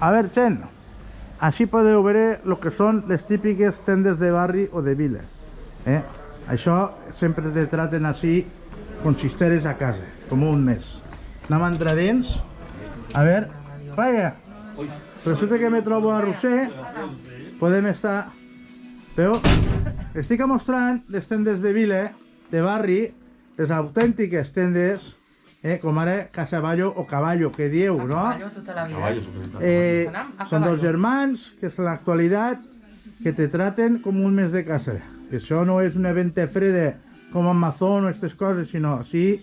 A ver, gent, així podeu veure el que són les típiques tendes de barri o de vila. Això sempre te traten així, com si esteres a casa, com un mes. Anem a entrar dins. A veure, vaja, resulta que me trobo a Roser, podem estar... Veu? Estic mostrant les tendes de vila, de barri, les autèntiques tendes, com ara Casavallo o Caballo, que dieu, no? Caballo tota la vida. Són dos germans que en l'actualitat que te traten com un mes de casa. Això no és una venta freda com Amazon o aquestes coses, sinó així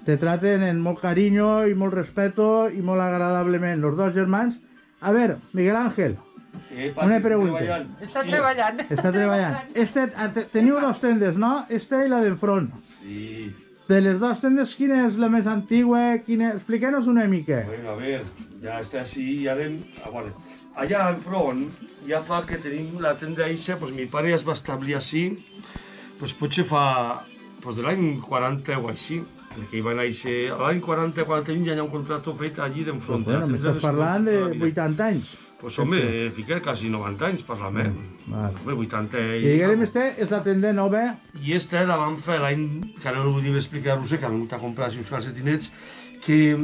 te traten amb molt carinyo i molt respeto i molt agradablement. Los dos germans. A veure, Miguel Ángel, una pregunta. Està treballant. Està treballant. Teniu dos tendes, no? Esta i la d'enfront. Sí. De les dos tendes, quina és la més antigua? Expliqueu-nos una mica. Bueno, a ver, ja està així i ara... Bueno, allà enfront ja fa que tenim la tenda eixa, pues mi pare es va establir així, pues potser fa de l'any 40 o així, perquè hi va néixer l'any 40-41 ja hi ha un contracte fet allí d'enfront. Bueno, m'estàs parlant de 80 anys. Pues home, fica quasi 90 anys, parlem. Home, 80 I diguem, esta és la tenda nova. I esta la vam fer l'any, que ara no ho vull explicar a Roser, que ha vingut a comprar uns calcetinets, que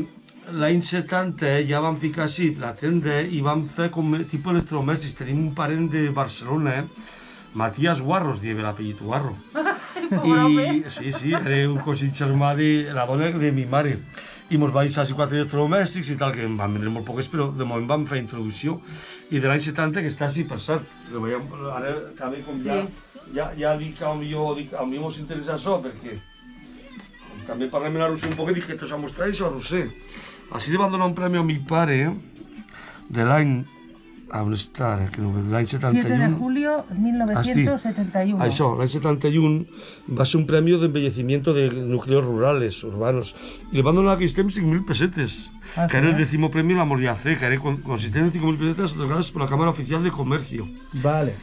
l'any 70 ja vam ficar així la tenda i vam fer com tipus electrodomèstics. Tenim un parent de Barcelona, Matías Guarro, es diu l'apellit Guarro. I sí, era un cosit germà de la dona de mi mare. I mos va deixar 4 electrodomèstics i tal, que en van vendre molt poques, però de moment vam fer introducció. I de l'any 70, que està així, per cert, ara també com ja dic que potser mos interessa això, perquè també parlem amb la Roser un poc i dic que t'ho s'ha mostrat això, Roser. Així li van donar un premi a mi pare de l'any... On està ara? L'any 71... 7 de julio de 1971. Això, l'any 71 va ser un premi d'embellecimiento de núcleos rurales, urbanos. I li van donar aquells temps 5.000 pesetes, que era el 10º premio La Moria C, que era consistent en 5.000 pesetes otorgadas por la Cámara Oficial de Comercio. Vale.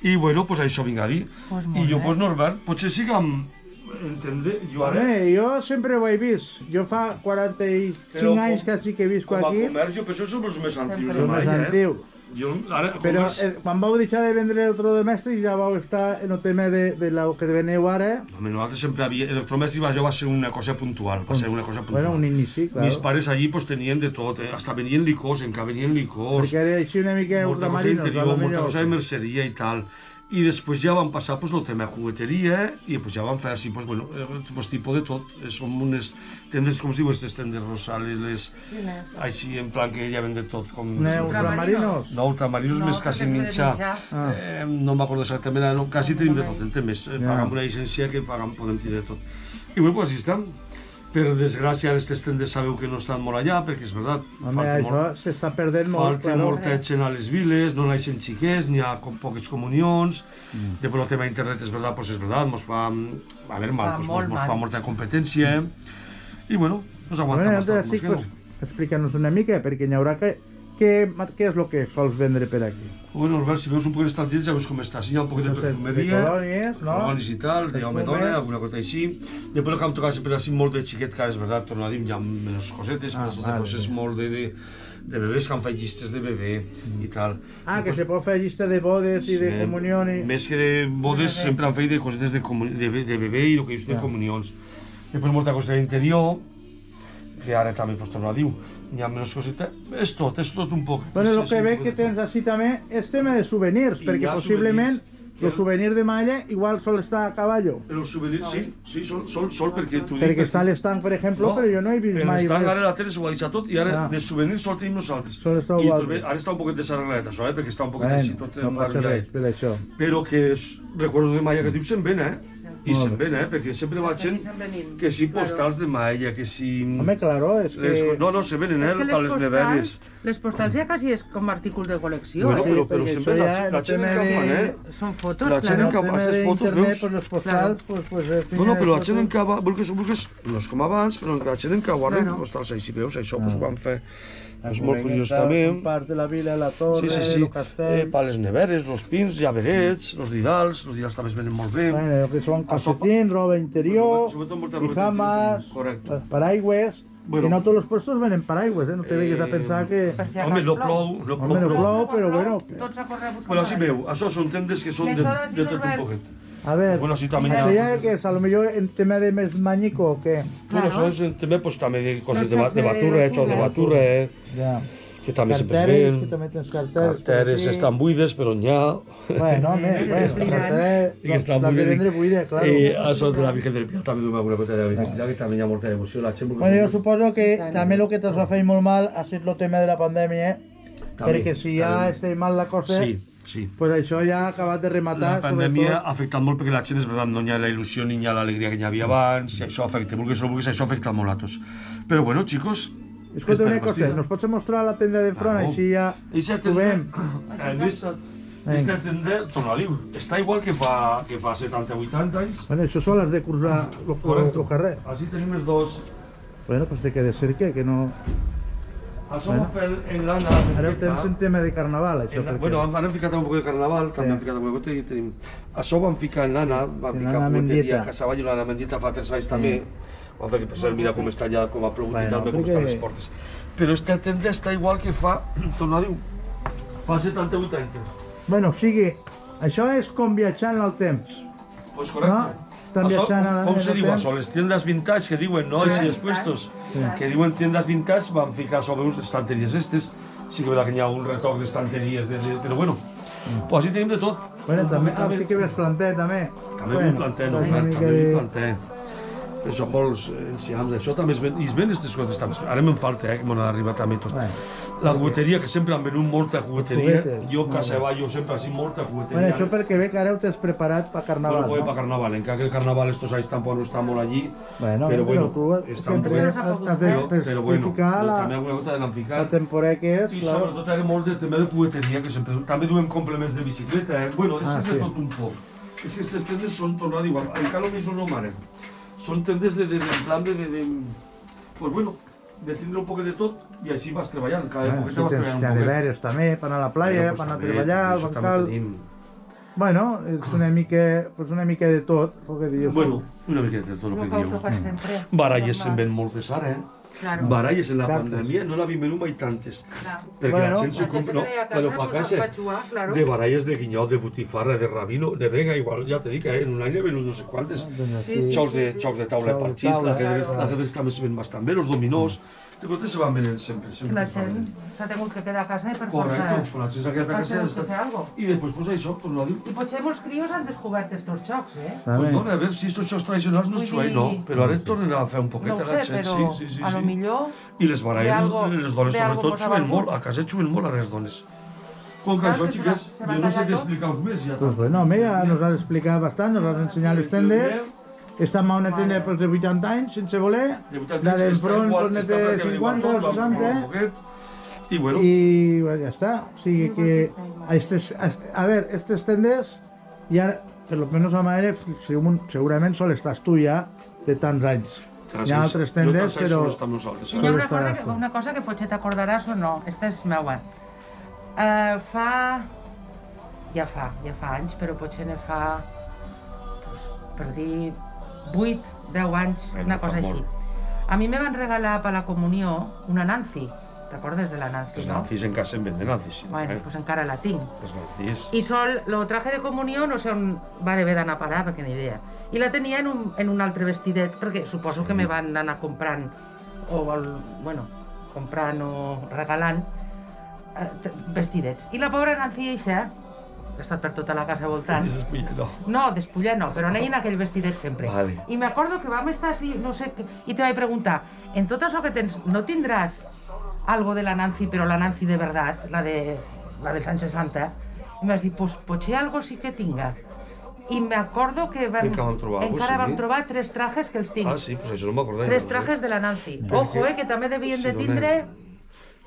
I bueno, pues això vinc a dir. I jo, pues Norbert, potser sí que entendre, jo ara... Home, jo sempre ho he vist. Jo fa 45 anys quasi que visco aquí. Com a comerç, jo penso que som els més antius de Som mai, més antius. Però quan vau deixar de vendre electrodomèstics ja vau estar en el tema de lo que veneu ara. Home, nosaltres sempre havia... Electrodomèstics va ser una cosa puntual, va ser una cosa puntual. Bueno, un inici, clar. Mis pares allí pues tenien de tot, hasta venien licors, encara venien licors. Perquè era així una mica ultramarinos. Molta cosa interior, molta cosa de merceria i tal. I després ja van passar pues, el tema de jugueteria i pues, ja van fer així, pues, bueno, pues, tipus de tot. Som unes tendes, com es diu, aquestes tendes rosales, així en plan que ja ven de tot. Com... Ultramarinos? No, ultramarinos més quasi mitjà. No m'acordo exactament, no, quasi tenim de tot, en temes. Pagam una llicència que podem tenir de tot. I bueno, pues així estem. Per desgràcia, aquestes tendes sabeu que no estan molt allà, perquè és veritat. Home, això s'està perdent molt. Falta molta gent a les viles, no naixen xiquets, n'hi ha poques comunions. Després el tema d'internet és veritat, doncs és veritat, mos fa mal, mos fa molta competència. I bueno, nos aguanta bastant. Explica'ns una mica, perquè n'hi haurà que... Què és el que sols vendre per aquí? Bueno, Albert, si veus un poc d'estantilles ja veus com està. Si hi ha un poc de perfumeria, colònies i tal, de home-dona, alguna cosa així. Després el que em tocava sempre així molt de xiquet, que és veritat, torno a dir, hi ha menys cosetes, però tot coses molt de bebès, que han fet llistes de bebè i tal. Que se pot fer llista de bodes i de comunions. Més que de bodes sempre han fet de cosetes de bebè i el que és de comunions. Després molta cosa d'interior, que ara també pues, torno a dir, hi ha menys cosetes, és tot un poc. Bueno, el que veig que tens així també és tema de souvenirs, perquè possiblement el souvenir de malla igual sol estar a Caballo. El souvenir, sí, sol perquè tu dius... Perquè està a l'estanc, per exemple, però jo no he vist mai res. L'estanc ara la tele s'ho va deixar tot i ara de souvenir sol tenim nosaltres. I ara està un poquet desarreglat això, perquè està un poquet així tot embarallat. Però que records de malla que es diu se'n ven, I se'n ven, perquè sempre va gent que si postals de malla, que si... Home, claro, és que... No, se venen, per les neveres. Les postals ja quasi és com artículs de col·lecció, Bueno, però sempre la gent encava, Són fotos, la gent encava, aquestes fotos, veus? Les postals, pues... No, però la gent encava, vulguis, no és com abans, però la gent encava postals així, veus? Això ho van fer. És molt curiós també. Són part de la vila, la torre, el castell... Per les neveres, els pins, llaverets, els didals també es venen molt bé. Bueno, que són calcetins, roba interior, pijamas, paraigües... Bueno. Y no todos los puestos venen paraigües, no te vayas a pensar que... Per si Home, acaso no plou, no Home, no plou. plou, però bueno. Tots a córrer a buscar Bueno, així paraigua. veu, això són tendes que són de tot un poquet. A ver, Bueno, sí, también ¿eso ya- ya que es? A lo mejor en tema de mes mañico o qué? Bueno, Claro. això és també pues, també de coses Los de xocs de baturra, hechos de baturra. baturra, Ya. que també sempre es Carteres, que ven. també tens carteres. Carteres sí. estan buides, però n'hi ha. Bueno, bueno, carteres, I que estan les de buides. vendre buides, claro. Això de la Virgen del Pilar també duem alguna cosa de la Virgen del Pilar, que també hi ha molta devoció. La gent, Bueno, jo suposo que també el que t'ha fet molt mal ha sigut el tema de la pandèmia, perquè si ja està mal la cosa, Sí, sí. pues això ja ha acabat de rematar. La pandèmia ha afectat molt perquè la gent, és veritat, no hi ha la il·lusió ni hi ha l'alegria que hi havia abans, i això afecta, vulguis o no vulguis, això afecta molt a tots. Però bueno, chicos, Escolta una esta cosa, pastilla- nos pots mostrar la tenda de front, Claro. així ja Eixa ho veiem. Aquesta tenda, torno a dir, està igual que fa 70-80 anys. Bueno, això són les de cruzar el carrer. Així tenim els dos. Bueno, pues té que de ser que no... Això ho fem en l'Anna. Ara ho tens en tema de carnaval, això. perquè- Bueno, hem ficat un poc de carnaval, també hem ficat un poc de... Tenim... Això ho vam ficar en l'Anna, vam En ficar l'Anna cubeteria Mendieta. a Casa Vall i l'Anna Mendieta fa 3 anys també. Vam fer que per cert, mira com està allà, com ha plogut i Bueno, tal, com perquè- estan les portes. Però esta tenda està igual que fa, torno a dir, fa 78 anys. Bueno, o sigui, això és com viatjar en el temps. Pues correcte. No? Estan Això, viatjant a la com se en el diu temps. això? Les tiendas vintage que diuen, no? Així els puestos. Que diuen tiendas vintage, van ficar sobre unes estanteries estes. Sí que verà que hi ha un retoc d'estanteries, però bueno. Pues així tenim de tot. Bueno, també, sí que ves planter, també. També Bueno, un planter, no, una Albert, mica també de- un planter. Que són molts enciams, això també es ven, i es ven aquestes coses també. Ara me'n falta, que m'han arribat també tot. Bueno. La jugueteria, que sempre han venut molta jugueteria. Juguetes, Jo, a molt casa bé. va, jo sempre així molta Bueno, jugueteria. això perquè ve que ara ho tens preparat per carnaval, Bueno, no? per carnaval, encara que el carnaval estos anys tampoc no està molt allí. Bueno, però bueno, tu està un sempre poc... has de Però bueno, especificar també alguna cosa l'han la ficat. temporada que és, I clar. sobretot ara molt de tema de jugueteria, que sempre... També duem complements de bicicleta, eh? Bueno, és sí. de tot un poc. És que aquestes tendes són, torno a dir, encara lo mismo no mare. Són tendes de plan pues bueno, de tindre un poc de tot i així vas treballant, cada Bueno, poqueta vas sí, treballant tens un poquet. neveres també, per anar a la playa, Bueno, per anar a també, treballar, al això també bancal... tenim. Bueno, és una mica de tot, el que dius. Bueno, una miqueta de tot el No que cal diu. que per sempre. Baralles se'n ven moltes ara, eh? Claro. Baralles en la Cartes. pandèmia no la vam venir mai tantes. Clar. Perquè Bueno, la gent s'ho La gent compra, que no, veia a però casa, per pues, casa, va jugar, claro. de baralles de guinyol, de botifarra, de rabino, de vega, igual, ja te dic, en un any he venut no sé quantes. Doncs Sí, aquí- sí. Xocs de taula de Xocs de parxís, taula, l'ajedrez claro. també se ven bastant bé, els dominós, de coses se van venent sempre. La gent s'ha tingut que quedar a casa i per força... Correcte, però la gent s'ha quedat a per casa. tenir que fer algo. I després, pues això, torno a dir, I potser molts crios han descobert estos xocs, eh? També. pues dona, a veure si estos xocs tradicionals no es Vull xuen, no, dir- però ara es tornen a fer un poquet No ho a sé, la gent, però sí. a lo millor... I les baralles, Ve algo- les dones ve algo sobretot posava xuen algú. molt, a casa xuen molt a les dones. Com que Clar, això, que se va- xiques, se va jo no sé tallar què tot. explicar-vos més, ja. Pues bueno, mira, nos has explicat bastant, nos has ensenyat les tendes. Esta mà una tenda pues, de 80 anys, sense voler. De veritat, La està d'enfront igual, pues, està de pràcticament igual 50 tot, o vam provar un 60. poquet. I bueno, I bueno, ja està. O sigui que a ver, estas tendes ja, per lo menos a manera, segurament sol estàs tu ja de tants anys. Hi ha altres tendes, però... no estem nosaltres. I hi ha Tot una està- una cosa que potser t'acordaràs o no. Esta és meua. Ja fa anys, però potser ne fa, pues, per dir, 8, 10 anys, Bueno, una fa cosa molt. així. A mi me van regalar per la comunió una Nancy. T'acordes de la Nancy, Els no? nazis en casa en venden nazis. Sí, Bueno, pues encara la tinc. Els nazis. I sol, lo traje de comunió, no sé on va d'haver d'anar a parar, perquè ni idea. I la tenia en un altre vestidet, perquè suposo que me van anar comprant, comprant o regalant vestidets. I la pobra Nancy eixa, que ha estat per tota la casa voltant, no, despullar no, però anava en aquell vestidet sempre. Vale. I me acordo que vam estar així, no sé, i te vaig preguntar, en tot això que tens, no tindràs algo de la Nancy, però la Nancy de verdad, la dels anys 60? I em vas dir, pues potser algo sí que tinga. I me acordo que I que vam trobar algo, encara sí. vam trobar 3 trajes que els tinc. Ah, sí, pues això no m'acordava. 3 trajes de la Nancy. Ojo, que també devien de Sí, tindre...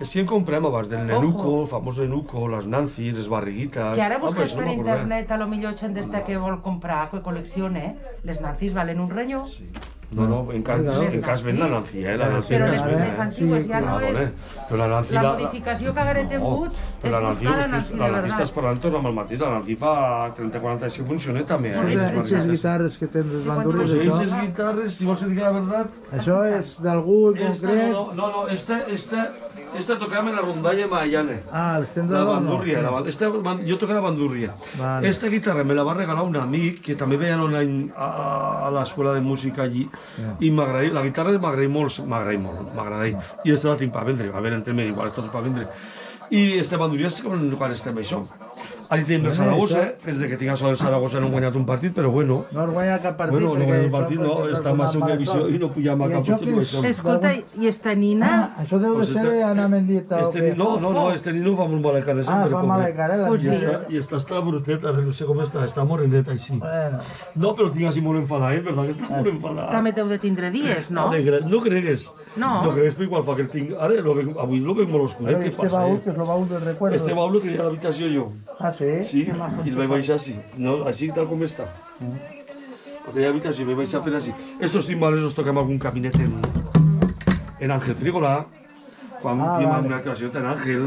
És que en comprem abans del nenuco, el famós nenuco, les Nancy, les barriguites... Que ara pues busques no per m'acordava. internet, a lo millor gent d'esta que vol comprar, que col·leccione, les Nancy's valen un renyo. Sí. No, en cas ven la Nancy, la Nancy. Però en les cas ven, més antigues ja no és... Però la Nancy... La modificació que haguera tingut és Però la Nancy, buscar la Nancy de la Nancy estàs verdad. parlant tot amb el mateix, la Nancy fa 30-40 anys que funciona també. Aquestes guitarres que tens les bandurries, Pues això, esas guitarres, si vols dir la verdad... això és d'algú en concret? No, esta tocaba en la rondalla de Magallanes. Ah, les tens La d'adorno. bandurria, jo tocava bandurria. Vale. Esta guitarra me la va regalar un amic que també veia online a l'escola de música allí i m'agradaria, la guitarra m'agradaria molt. I esta la tinc per vendre, a veure, entre mi igual, està tot per vendre. I esta bandurria és quan estem això. Allí tenim el Saragossa, que és de que tinc això del Saragossa no hem guanyat un partit, però bueno. No has guanyat cap partit. Bueno, no perquè guanyat un això partit, no, perquè està has massa en donat televisió mala i no pujam a I cap això post què i és? això. Escolta, i esta nina... Ah, això deu de Pues ser Ana Mendieta o què? No, este nino fa molt mala cara Ah, sempre. fa mala cara, la Pues sí. Mendieta. I està bruteta, no sé com està moreneta així. Bueno, No, però el tinc així molt enfadat, verdad que està molt enfadat. També t'heu de tindre dies, no? No cregues. No. No cregues, però igual fa que el tinc... Ara, avui lo veig molt oscuret, què este passa? baúl, que és el baúl del recuerdo. Este baúl lo tenia a l'habitació jo. Ah, sí? Sí, i el vaig baixar així. No, així tal com està. Lo tenia a l'habitació i vaig baixar per així. Estos timbales los toquem algun cabinet en Ángel Frígola, quan fèiem vale. una actuació en Ángel.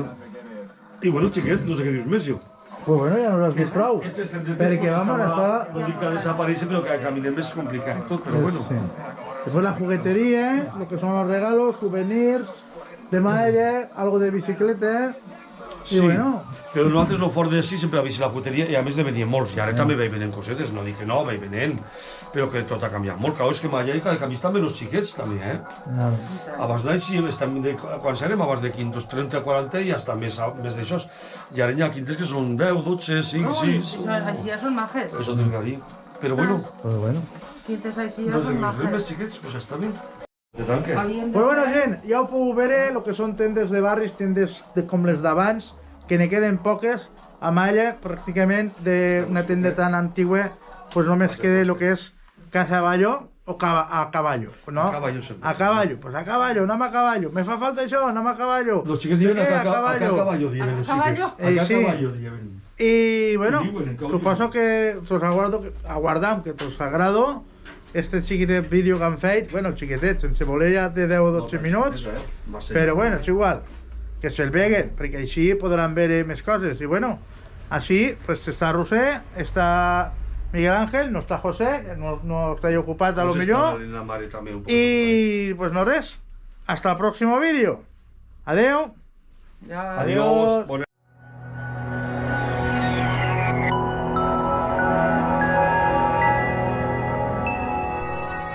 I bueno, xiquets, no sé què dius més, jo. Pues bueno, ja no has dit prou. Perquè vamos a estar... No dic que desapareix, però que caminem és complicat tot, però bueno. Sí. Después la juguetería, lo que son los regalos, souvenirs, de maella, algo de bicicleta, Sí, i bueno... però nosaltres lo fort d'ací sempre ha vist la jugueteria i a més ne venien molts, i ara també veig venent cosetes, no dic que no, veig venent, però que tot ha canviat molt, clar, és que m'ha cada canvi també els xiquets també, Abans d'així, quan serem abans de quintos, 30, 40 i hasta més d'això, i ara hi ha quintes que són 10, 12, 5, Ui, 6, així ja són majes. això tinc que dir, però bueno, Pues bueno. Quintes així no ja sé són què més majes. xiquets, pues està bé. De tant que... Pues bueno, gent, ja ho puc veure, el que són tendes de barris, tendes com les d'abans, que ne queden poques, a Malla, pràcticament, d'una tenda tan antigua, pues només queda el que és Casa Ballo o a caballo, ¿no? A caballo sempre. A caballo, pues a caballo, anem a caballo. Me fa falta això, anem a caballo. Los xiquets diuen acá a caballo, diuen ¿A els caballo? xiquets. Acá a Sí. caballo, diuen. Y bueno, Sí, bueno, caballo. suposo que us aguardam, que us agrado este xiquitet vídeo que han fet, bueno, xiquitet, sense voler ja de 10 o 12 minuts, però bueno, és igual, que se'l veguen, perquè així podran veure més coses, i bueno, així, pues està Roser, està Miguel Ángel, no està José, que no està ocupat a lo millor, i pues no res, hasta el próximo vídeo, adeu. Ja. Adiós.